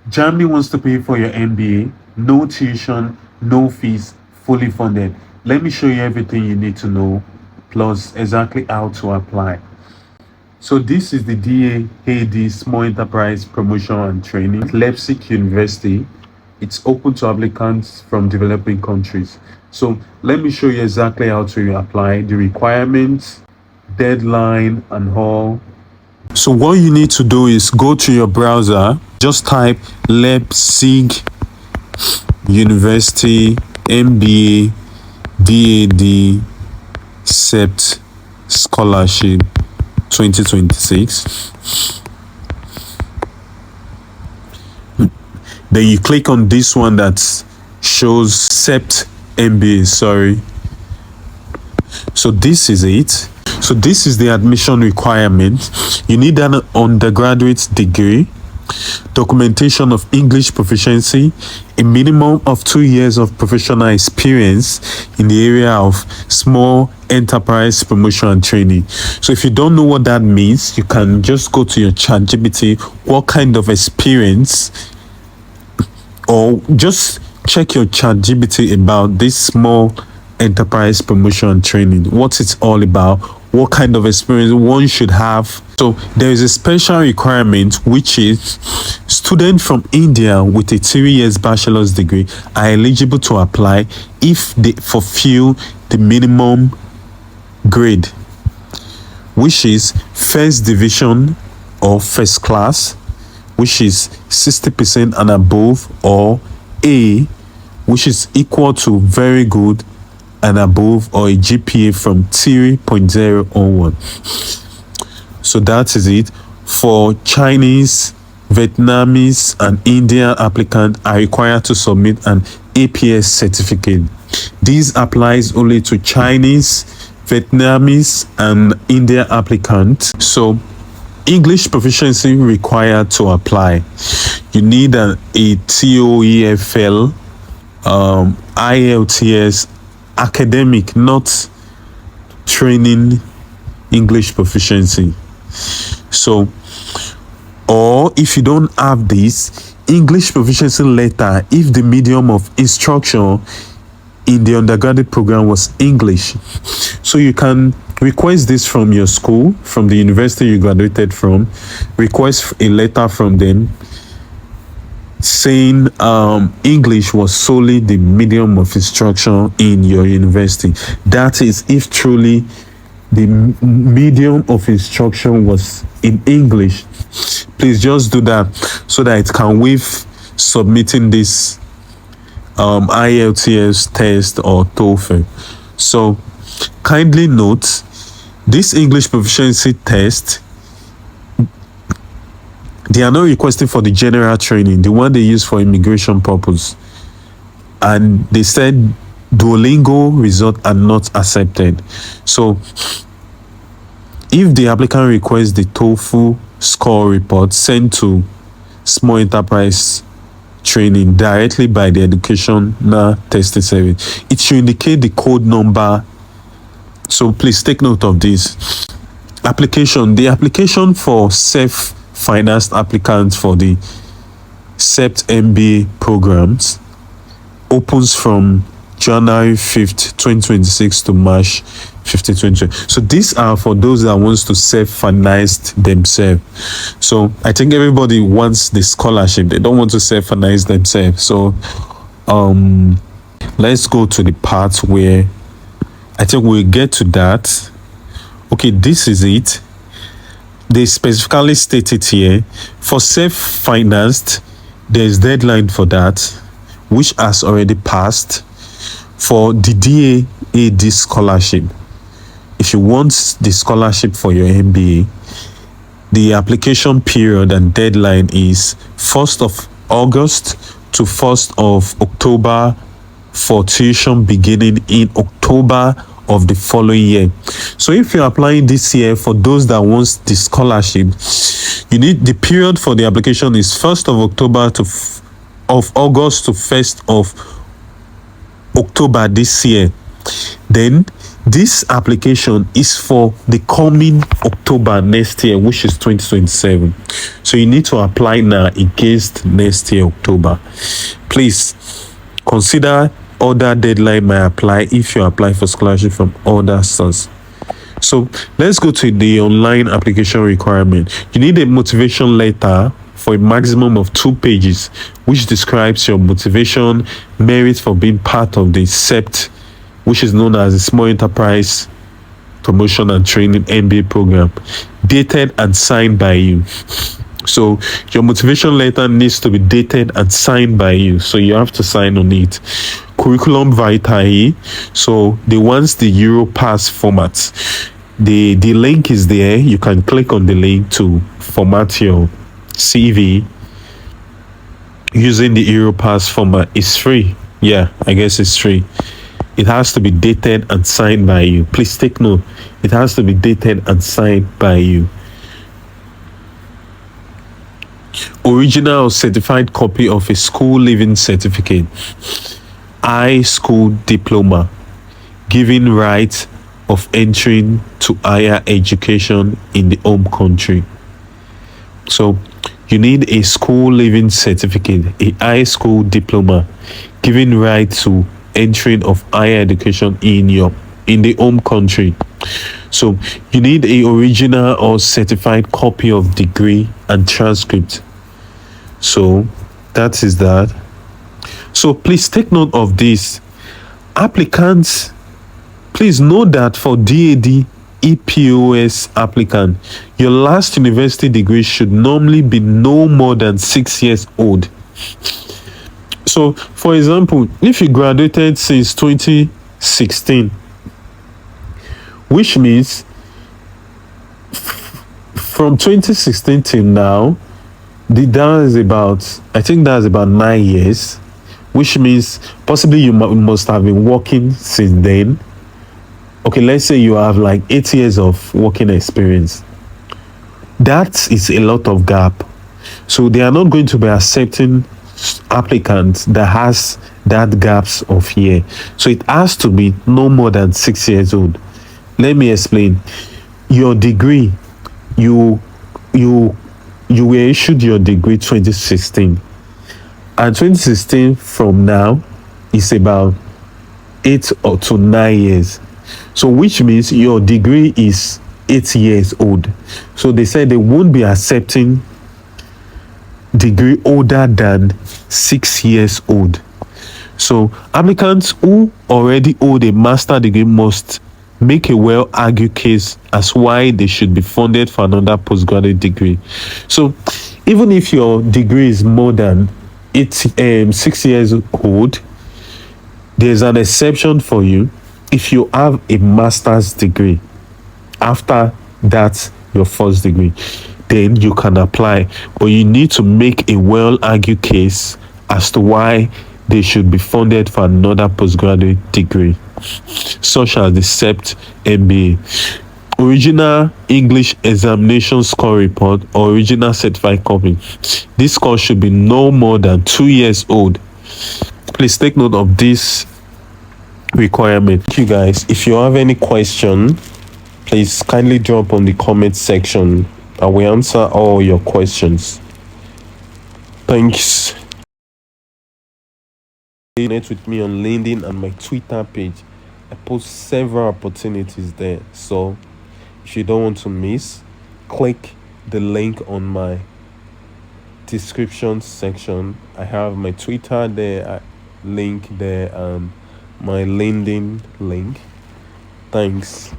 Germany wants to pay for your MBA, no tuition, no fees, fully funded. Let me show you everything you need to know, plus exactly how to apply. So this is the DAAD Small Enterprise Promotion and Training at Leipzig University. It's open to applicants from developing countries. So let me show you exactly how to apply, the requirements, deadline, and all. So what you need to do is go to your browser, just type Leipzig University MBA DAAD-SEPT Scholarship 2026. Then you click on this one that shows SEPT MBA, sorry. So this is it. So this is the admission requirement. You need an undergraduate degree, documentation of English proficiency, a minimum of 2 years of professional experience in the area of small enterprise promotion and training. So if you don't know what that means, you can just go to your ChatGPT, what kind of experience, or just check your ChatGPT about this small enterprise promotion and training, what it's all about, what kind of experience one should have. So there is a special requirement, which is students from India with a 3 years bachelor's degree are eligible to apply if they fulfill the minimum grade, which is first division or first class, which is 60% and above, or A, which is equal to very good and above, or a GPA from 3.0 onward. So that is it. For Chinese, Vietnamese, and Indian applicants are required to submit an APS certificate. This applies only to Chinese, Vietnamese, and Indian applicants. So English proficiency required to apply. You need a TOEFL, IELTS, academic, not training English proficiency. So, or if you don't have this, English proficiency letter if the medium of instruction in the undergraduate program was English. So you can request this from your school, from the university you graduated from, request a letter from them saying English was solely the medium of instruction in your university. That is, if truly the medium of instruction was in English, please just do that so that it can waive submitting this IELTS test or TOEFL. So kindly note, this English proficiency test, they are not requesting for the general training, the one they use for immigration purpose. And they said Duolingo results are not accepted. So if the applicant requests the TOEFL score report sent to Small Enterprise Training directly by the Educational Testing Service, it should indicate the code number. So please take note of this. Application. The application for self-financed applicants for the SEPT MBA programs opens from January 5th, 2026 to March 15th, 2020. So these are for those that wants to self-finance themselves. So I think everybody wants the scholarship. They don't want to self-finance themselves. So let's go to the part where I think we'll get to that. Okay, this is it. They specifically stated here, for self-financed, there's deadline for that, which has already passed. For the DAAD scholarship, if you want the scholarship for your MBA, the application period and deadline is 1st of August to 1st of October for tuition beginning in October of the following year. So if you're applying this year, for those that wants the scholarship, you need, the period for the application is 1st of October to of August to 1st of October this year. Then This application is for the coming October next year, which is 2027. So you need to apply now against next year October. Please consider other deadline might apply if you apply for scholarship from other sources. So let's go to the online application requirement. You need a motivation letter for a maximum of 2 pages, which describes your motivation, merit for being part of the SEPT, which is known as the Small Enterprise Promotion and Training MBA program, dated and signed by you. So your motivation letter needs to be dated and signed by you. So you have to sign on it. Curriculum vitae. So they want the Europass format. The link is there. You can click on the link to format your CV using the Europass format. It's free. Yeah, I guess it's free. It has to be dated and signed by you. Please take note. It has to be dated and signed by you. Original or certified copy of a school leaving certificate, high school diploma, giving right of entering to higher education in the home country. So you need a school leaving certificate, a high school diploma, giving right to entering of higher education in the home country. So you need a original or certified copy of degree and transcript. So that is that. So please take note of this. Applicants, please know that for DAAD EPOS applicant, your last university degree should normally be no more than 6 years old. So for example, if you graduated since 2016, which means from 2016 till now, I think that's about 9 years, which means possibly you must have been working since then. Okay, let's say you have like 8 years of working experience. That is a lot of gap. So they are not going to be accepting applicants that has that gaps of year. So it has to be no more than 6 years old. Let me explain. Your degree, you were issued your degree 2016, and 2016 from now is about 8 to 9 years. So which means your degree is 8 years old. So they said they won't be accepting degree older than 6 years old. So applicants who already hold a master degree must make a well-argued case as why they should be funded for another postgraduate degree. So even if your degree is more than 6 years old, there's an exception for you. If you have a master's degree after that, your first degree, then you can apply, but you need to make a well-argued case as to why they should be funded for another postgraduate degree, such as the SEPT MBA. Original English examination score report or original certified copy. This score should be no more than 2 years old. Please take note of this requirement. Thank you guys. If you have any question, please kindly drop on the comment section. I will answer all your questions. Thanks. Connect with me on LinkedIn and my Twitter page. I post several opportunities there. So if you don't want to miss, click the link on my description section. I have my Twitter there, link there, and my LinkedIn link. Thanks.